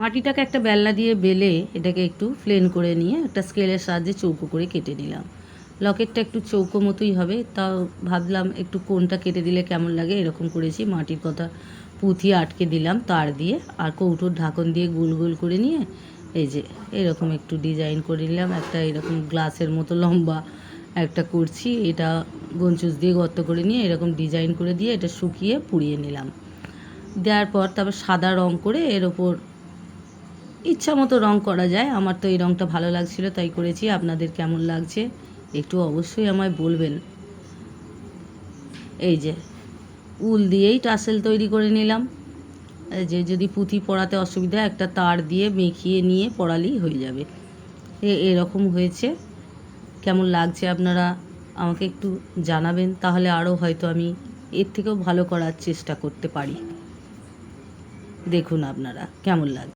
মাটিটাকে একটা বেলনা দিয়ে বেলে এটাকে একটু প্লেন করে নিয়ে একটা স্কেলের সাহায্যে চৌকো করে কেটে নিলাম। লকেটটা একটু চৌকো মতোই হবে, তাও ভাবলাম একটু কোণটা কেটে দিলে কেমন লাগে, এরকম করেছি। মাটির কথা পুঁথি আটকে দিলাম তার দিয়ে, আর কৌটোর ঢাকন দিয়ে গোল গোল করে নিয়ে এই যে এরকম একটু ডিজাইন করে নিলাম। একটা এরকম গ্লাসের মতো লম্বা একটা করছি, এটা গঞ্চুস দিয়ে গর্ত করে নিয়ে এরকম ডিজাইন করে দিয়ে এটা শুকিয়ে পুড়িয়ে নিলাম। দেওয়ার পর তারপর সাদা রং করে এর ওপর ইচ্ছা মতো রং করা যায়। আমার তো এই রংটা ভালো লাগছিল তাই করেছি। আপনাদের কেমন লাগছে একটু অবশ্যই আমায় বলবেন। এই যে উল দিয়েই টাসেল তৈরি করে নিলাম। যে যদি পুঁথি পরাতে অসুবিধা, একটা তার দিয়ে মেখিয়ে নিয়ে পরালেই হয়ে যাবে। এরকম হয়েছে। কেমন লাগছে আপনারা আমাকে একটু জানাবেন, তাহলে আরও হয়তো আমি এর থেকেও ভালো করার চেষ্টা করতে পারি। দেখুন আপনারা কেমন লাগছে।